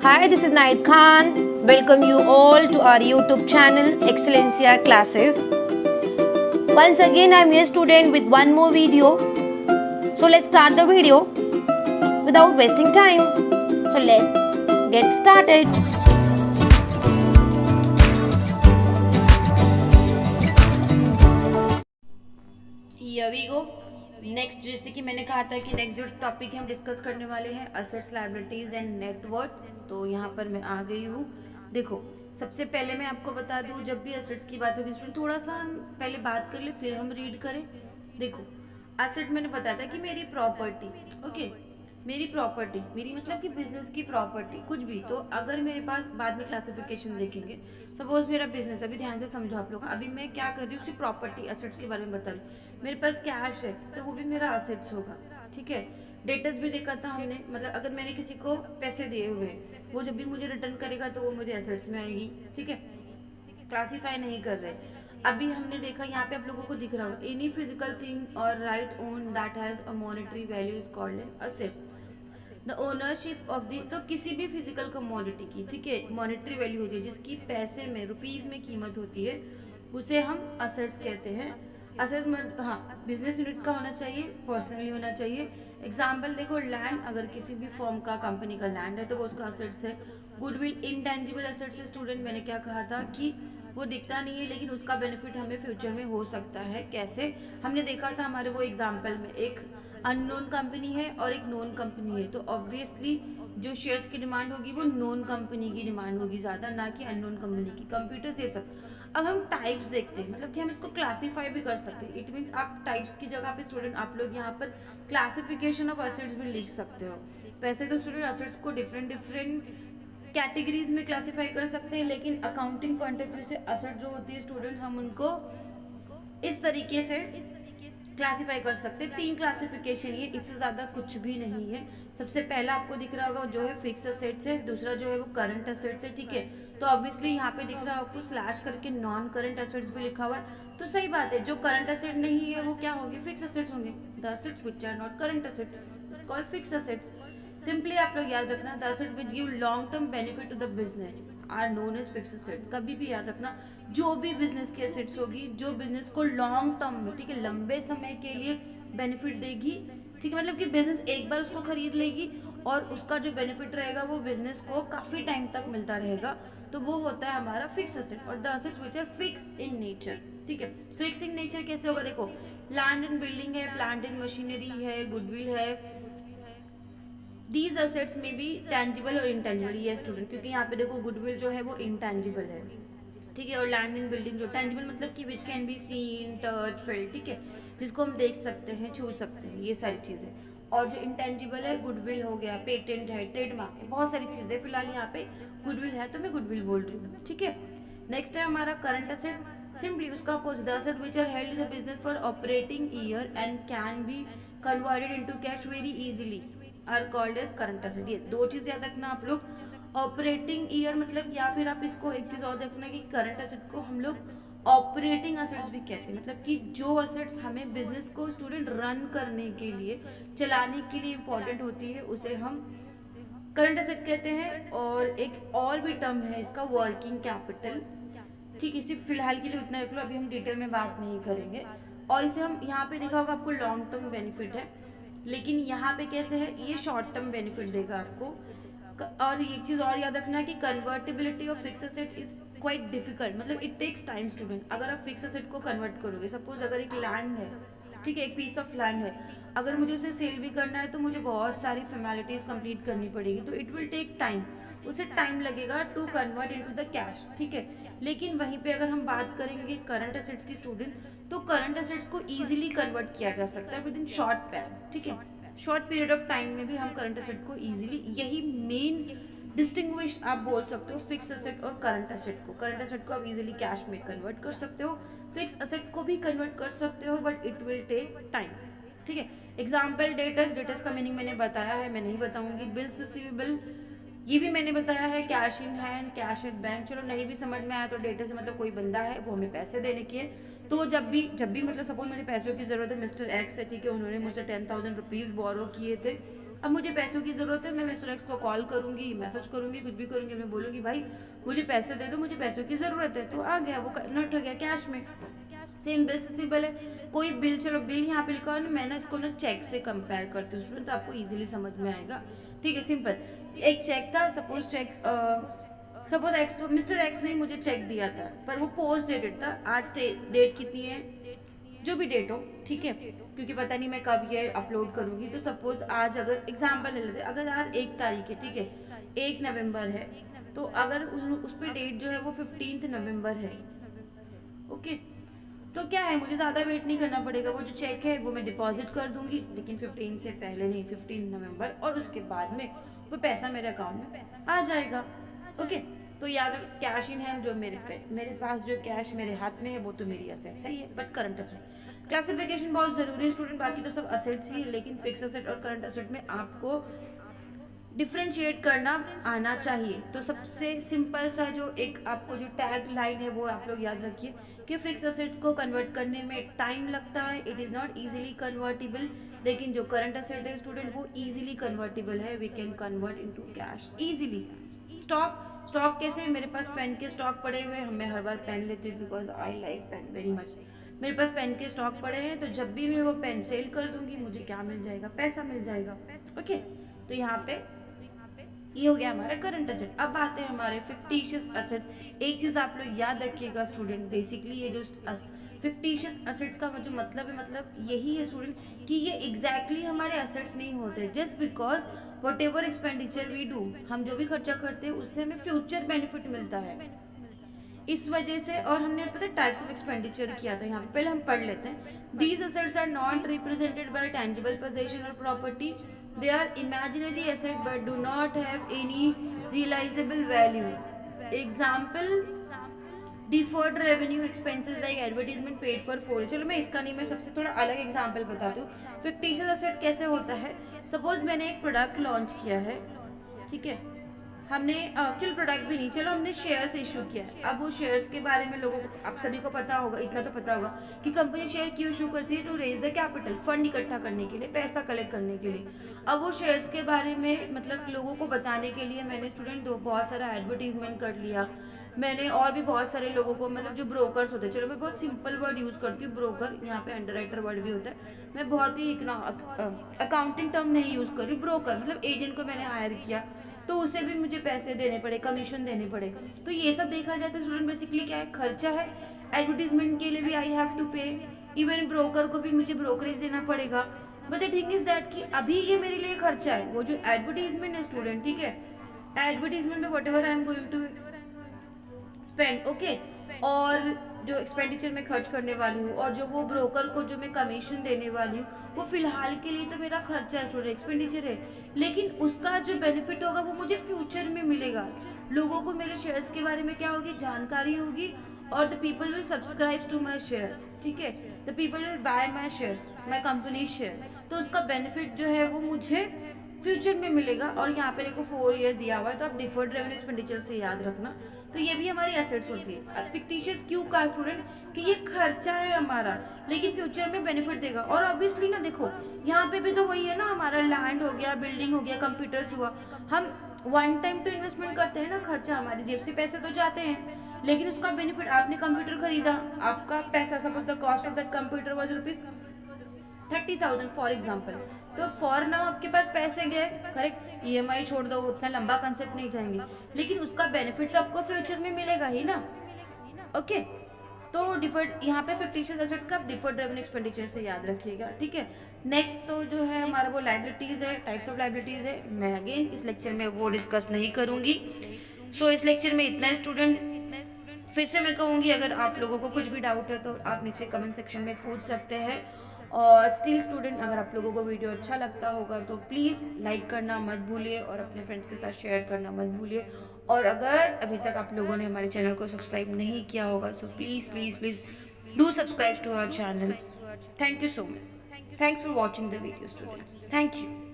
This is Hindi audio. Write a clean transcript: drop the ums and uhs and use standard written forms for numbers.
Hi, this is Naid Khan. Welcome you all to our YouTube channel Excellencia Classes. Once again, I am your student with one more video. So let's start the video without wasting time. So let's get started. Here we go. Next जैसे कि मैंने कहा था कि नेक्स्ट जो टॉपिक हम डिस्कस करने वाले हैं असेट्स लायबिलिटीज एंड नेटवर्थ। तो यहाँ पर मैं आ गई हूँ। देखो, सबसे पहले मैं आपको बता दूँ, जब भी असेट्स की बात होगी इसमें थोड़ा सा हम पहले बात कर ले फिर हम रीड करें। देखो, असेट मैंने बताया था कि मेरी प्रॉपर्टी, ओके, मेरी प्रॉपर्टी, मेरी मतलब कि बिजनेस की प्रॉपर्टी कुछ भी। तो अगर मेरे पास बाद में क्लासिफिकेशन देखेंगे, सपोज मेरा बिजनेस, अभी ध्यान से समझो आप लोग, अभी मैं क्या कर रही हूँ, उसी प्रॉपर्टी असेट्स के बारे में बता रही हूँ। मेरे पास कैश है तो वो भी मेरा असेट्स होगा, ठीक है। डेटर्स भी देखा था हमने, मतलब अगर मैंने किसी को पैसे दिए हुए हैं, वो जब भी मुझे रिटर्न करेगा तो वो मुझे असेट्स में आएगी, ठीक है। क्लासीफाई नहीं कर रहे। अभी हमने देखा यहाँ पे आप लोगों को दिख रहा होगा, एनी फिजिकल थिंग और right own that has a monetary value is called an assets. The ownership of the, तो किसी भी फिजिकल कमोडिटी की, ठीक है, मॉनेटरी वैल्यू होती है जिसकी पैसे में, रुपीज में कीमत होती है, उसे हम असेट्स कहते हैं। असेट में हाँ, बिजनेस यूनिट का होना चाहिए, पर्सनली होना चाहिए। एग्जाम्पल देखो, लैंड, अगर किसी भी फर्म का, कंपनी का लैंड है तो वो उसका असेट्स है। गुडविल इनटेंजिबल असेट्स है। स्टूडेंट, मैंने क्या कहा था कि वो दिखता नहीं है लेकिन उसका बेनिफिट हमें फ्यूचर में हो सकता है। कैसे? हमने देखा था हमारे वो एग्जाम्पल में, एक अननोन कंपनी है और एक नोन कंपनी है, तो ऑब्वियसली जो शेयर्स की डिमांड होगी वो नोन कंपनी की डिमांड होगी ज़्यादा, ना कि अननोन कंपनी की। कंप्यूटर से सब। अब हम टाइप्स देखते हैं, मतलब कि हम इसको क्लासीफाई भी कर सकते हैं। इट मीन्स आप टाइप्स की जगह पे स्टूडेंट आप लोग यहाँ पर क्लासिफिकेशन ऑफ एसेट्स भी लिख सकते हो। वैसे तो स्टूडेंट एसेट्स को डिफरेंट डिफरेंट कैटेगरीज में क्लासीफाई कर सकते हैं, लेकिन अकाउंटिंग पॉइंट ऑफ व्यू से एसेट जो होती है स्टूडेंट, हम उनको इस तरीके से क्लासिफाई कर सकते हैं। 3 क्लासिफिकेशन, ये इससे ज्यादा कुछ भी नहीं है। सबसे पहला आपको दिख रहा होगा जो है फिक्स असेट्स है, दूसरा जो है वो करंट असेट्स है, ठीक है। तो ऑब्वियसली यहाँ पे दिख रहा है आपको स्लैश करके नॉन करंट असेट्स भी लिखा हुआ है, तो सही बात है, जो करंट असेट नहीं है वो क्या होंगे, फिक्स असेट्स होंगे। The assets which are not current asset is called fix assets. Simply आप लोग याद रखना, the asset which give long term benefit to the business are known as fix asset. कभी भी याद रखना, जो भी बिजनेस की एसेट्स होगी, जो बिजनेस को लॉन्ग टर्म में, ठीक है, लंबे समय के लिए बेनिफिट देगी, ठीक है, मतलब कि बिजनेस एक बार उसको खरीद लेगी और उसका जो बेनिफिट रहेगा वो बिजनेस को काफी टाइम तक मिलता रहेगा, तो वो होता है हमारा फिक्स असेट। और the assets which are fix in nature, ठीक है। फिक्स इन नेचर कैसे होगा? देखो, लैंड एंड बिल्डिंग है, प्लांट एंड मशीनरी है, गुडविल है। दीज असेट्स में भी टेंजिबल और इंटेंजिबल, ये स्टूडेंट, क्योंकि यहाँ पे देखो गुडविल जो है वो इंटेंजिबल है, ठीक है, और लैंड एंड बिल्डिंग जो टेंजिबल मतलब कि which can be seen, touch, feel, ठीक है, जिसको हम देख सकते हैं, छू सकते हैं, ये सारी चीजें। और जो इंटेंजिबल है, गुडविल हो गया, पेटेंट है, ट्रेडमार्क है, बहुत सारी चीजें। फिलहाल यहाँ पे गुडविल है तो मैं गुडविल बोल रही हूँ, ठीक है। नेक्स्ट है हमारा करंट असेट। सिंपली उसका opposite, the asset which are held in the business for operating year and can be converted into cash very easily are called as current asset. ये 2 चीज याद रखना आप लोग। ऑपरेटिंग ईयर मतलब, या फिर आप इसको एक चीज और देखना कि करंट असेट को हम लोग ऑपरेटिंग असेट्स भी कहते हैं, मतलब कि जो असेट्स हमें बिजनेस को स्टूडेंट रन करने के लिए, चलाने के लिए इंपॉर्टेंट होती है, उसे हम करंट असेट कहते हैं। और एक और भी टर्म है इसका, वर्किंग कैपिटल, ठीक है। सिर्फ फिलहाल के लिए उतना रख लो, अभी हम डिटेल में बात नहीं करेंगे। और इसे हम यहाँ पे देखा होगा आपको लॉन्ग टर्म बेनिफिट है, लेकिन यहाँ पे कैसे है, ये शॉर्ट टर्म बेनिफिट देगा आपको। और एक चीज और याद रखना कि convertibility of fix asset is quite difficult, मतलब इट टेक्स टाइम स्टूडेंट। अगर आप फिक्स एसेट को कन्वर्ट करोगे, सपोज अगर एक लैंड है, ठीक है, एक पीस ऑफ लैंड है, अगर मुझे उसे सेल भी करना है तो मुझे बहुत सारी फॉर्मेलिटीज कंप्लीट करनी पड़ेगी, तो इट विल टेक टाइम, उसे टाइम लगेगा to convert into the cash, ठीक है। लेकिन वहीं पे अगर हम बात करेंगे करंट एसेट्स की स्टूडेंट, तो करंट एसेट्स को इजीली कन्वर्ट किया जा सकता है विद इन शॉर्ट टाइम, ठीक है। शॉर्ट पीरियड ऑफ टाइम में भी हम करंट एसेट को इजीली, यही मेन डिस्टिंग्विश आप बोल सकते हो फिक्स एसेट और करंट एसेट को। करंट एसेट को आप इजीली कैश में कन्वर्ट कर सकते हो, फिक्स एसेट को भी कन्वर्ट कर सकते हो, but it will take time, ठीक है। एग्जाम्पल, डेटर्स, डेटर्स का मीनिंग मैंने बताया है, मैं नहीं बताऊंगी। बिल्स रिसीवेबल, ये भी मैंने बताया है। Cash in hand, cash at bank, चलो नहीं भी समझ में आया तो डेटर से मतलब कोई बंदा है, वो हमें पैसे देने की है, तो जब भी मतलब सपोज मेरे पैसों की जरूरत है, मिस्टर एक्स है, ठीक है, उन्होंने मुझसे 10,000 रुपीज बोरो किए थे, अब मुझे पैसों की ज़रूरत है, मैं मिस्टर एक्स को कॉल करूँगी, मैसेज करूँगी, कुछ भी करूँगी, मैं बोलूँगी भाई मुझे पैसे दे दो, मुझे पैसों की ज़रूरत है, तो आ गया वो कन्वर्ट हो गया कैश में। सेम बेसिबल है, कोई बिल, चलो बिल यहाँ पे लिखा है ना, मैं ना इसको ना चेक से कंपेयर करती हूँ स्टूडेंट, तो आपको इजीली समझ में आएगा। ठीक है, सिंपल। एक चेक था, सपोज एक्स, मिस्टर एक्स ने मुझे चेक दिया था, पर वो पोस्ट डेटेड था। आज डेट कितनी है, जो भी डेट हो, ठीक है, क्योंकि पता नहीं मैं कब ये अपलोड करूंगी, तो सपोज आज अगर एग्जाम्पल ले लेते, अगर आज 1 तारीख है, ठीक है, 1 नवंबर है, तो अगर उस पर डेट जो है वो 15 नवंबर है, ओके, तो क्या है, मुझे ज़्यादा वेट नहीं करना पड़ेगा, वो जो चेक है वो मैं डिपॉजिट कर दूंगी, लेकिन 15 से पहले नहीं, 15 नवंबर, और उसके बाद में वो पैसा मेरे अकाउंट में आ जाएगा। ओके, तो याद कैश इन हैंड, जो मेरे पास जो कैश मेरे हाथ में है वो तो मेरी असेट्स है, ये बट करंट असेट क्लासिफिकेशन बहुत ज़रूरी है स्टूडेंट, बाकी तो सब असेट्स ही है, लेकिन फिक्स असेट और करंट असेट में आपको डिफ्रेंशिएट करना आना चाहिए। तो सबसे सिंपल सा जो एक आपको जो टैग लाइन है वो आप लोग याद रखिए कि फिक्स असेट को कन्वर्ट करने में टाइम लगता है, it is not easily convertible, लेकिन जो करंट असेट है स्टूडेंट वो इजीली कन्वर्टेबल है, we can convert into cash easily. Stock कैसे, मेरे पास पेन के स्टॉक पड़े हुए हैं, मैं हर बार पेन लेती हूँ because I like pen very much. मेरे पास पेन के स्टॉक पड़े हैं, तो जब भी मैं वो पेन सेल कर दूंगी मुझे क्या मिल जाएगा, पैसा मिल जाएगा। ओके, तो यहाँ पे ये हो गया हमारा करंट असेट। अब आते हैं हमारे फिक्टिशियस असेट। एक चीज आप लोग याद रखिएगा स्टूडेंट, बेसिकली ये जो फिक्टिशियस असेट्स का जो मतलब है, मतलब यही है स्टूडेंट कि ये एग्जैक्टली हमारे असेट्स नहीं होते, just because whatever expenditure we do, हम जो भी खर्चा करते हैं उससे हमें फ्यूचर बेनिफिट मिलता है, इस वजह से। और हमने पता टाइप्स ऑफ एक्सपेंडिचर किया था यहाँ पे, पहले हम पढ़ लेते हैं। These assets are not represented by tangible possession और property, they are imaginary asset but do not have any realizable value. Example, deferred revenue expenses like advertisement paid for 4। चलो मैं इसका नहीं, मैं सबसे थोड़ा अलग एग्जाम्पल बताती हूँ। फिक्टिशियस असेट कैसे होता है, सपोज मैंने एक प्रोडक्ट लॉन्च किया है, ठीक है, हमने चलो प्रोडक्ट भी नहीं, चलो हमने शेयर्स इशू किया है। अब वो शेयर्स के बारे में लोगों को, आप सभी को पता होगा, इतना तो पता होगा कि कंपनी शेयर क्यों इशू करती है, to raise the capital, fund इकट्ठा करने के लिए, पैसा कलेक्ट करने के लिए। अब वो शेयर्स के बारे में मतलब लोगों को बताने के लिए मैंने स्टूडेंट बहुत सारा एडवर्टीजमेंट कर लिया, मैंने और भी बहुत सारे लोगों को, मतलब जो ब्रोकर्स होते हैं, चलो मैं बहुत सिंपल वर्ड यूज़ करती हूँ ब्रोकर, यहाँ पे अंडरराइटर वर्ड भी होता है, मैं बहुत ही अकाउंटिंग टर्म नहीं यूज़ कर रही, ब्रोकर मतलब एजेंट को मैंने हायर किया, तो उसे भी मुझे पैसे देने पड़े, कमीशन देने पड़े। तो ये सब देखा जाए तो स्टूडेंट बेसिकली क्या है, खर्चा है। एडवर्टीजमेंट के लिए भी आई हैव टू पे, इवन ब्रोकर को भी मुझे ब्रोकरेज देना पड़ेगा। But the thing is that कि अभी ये मेरे लिए खर्चा है, वो जो एडवर्टीजमेंट है स्टूडेंट, ठीक है, एडवर्टीजमेंट में whatever I am going to spend, okay, और जो एक्सपेंडिचर में खर्च करने वाली हूँ और जो वो ब्रोकर को जो मैं कमीशन देने वाली हूँ, वो फिलहाल के लिए तो मेरा खर्चा है स्टूडेंट, एक्सपेंडिचर है, लेकिन उसका जो बेनिफिट होगा वो मुझे फ्यूचर में मिलेगा। लोगों को मेरे शेयर्स के बारे में क्या होगी, जानकारी होगी, और the people will subscribe to my share, ठीक है, the people will buy my share, my company share, तो उसका बेनिफिट जो है वो मुझे फ्यूचर में मिलेगा। और यहाँ पे देखो 4 ईयर दिया हुआ है, तो आप डिफर्ड रेवेन्यू एक्सपेंडिचर से याद रखना, तो ये भी हमारी एसेट्स होती है। फिक्टिशियस क्यों का स्टूडेंट कि ये खर्चा है हमारा, लेकिन फ्यूचर में बेनिफिट देगा। और ऑब्वियसली ना देखो यहाँ पे भी तो वही है ना, हमारा लैंड हो गया, बिल्डिंग हो गया, कंप्यूटर्स हुआ, हम वन टाइम तो इन्वेस्टमेंट करते हैं ना, खर्चा हमारी जेब से पैसे तो जाते हैं, लेकिन उसका बेनिफिट, आपने कंप्यूटर खरीदा, आपका पैसा, suppose the cost of that computer was ₹30,000 for example, तो फॉर नाउ आपके पास पैसे गए, करेक्ट, ईएमआई छोड़ दो, उतना लंबा कंसेप्ट नहीं जाएंगे, लेकिन उसका बेनिफिट तो आपको फ्यूचर में मिलेगा ही ना। ओके, तो डिफर्ड, यहाँ पे फिक्टिशियस एसेट्स का डिफर्ड रेवेन्यू एक्सपेंडिचर से याद रखिएगा, ठीक है। नेक्स्ट तो जो है हमारा वो लाइबिलिटीज है, टाइप्स ऑफ लाइबिलिटीज है, मैं अगेन इस लेक्चर में वो डिस्कस नहीं करूंगी। सो इस लेक्चर में इतना स्टूडेंट, फिर से मैं कहूँगी अगर आप लोगों को कुछ भी डाउट है तो आप नीचे कमेंट सेक्शन में पूछ सकते हैं। और स्टिल स्टूडेंट, अगर आप लोगों को वीडियो अच्छा लगता होगा तो प्लीज़ लाइक करना मत भूलिए और अपने फ्रेंड्स के साथ शेयर करना मत भूलिए। और अगर अभी तक आप लोगों ने हमारे चैनल को सब्सक्राइब नहीं किया होगा तो please please please do subscribe to our channel. Thank you so much. Thanks for watching the video students. Thank you.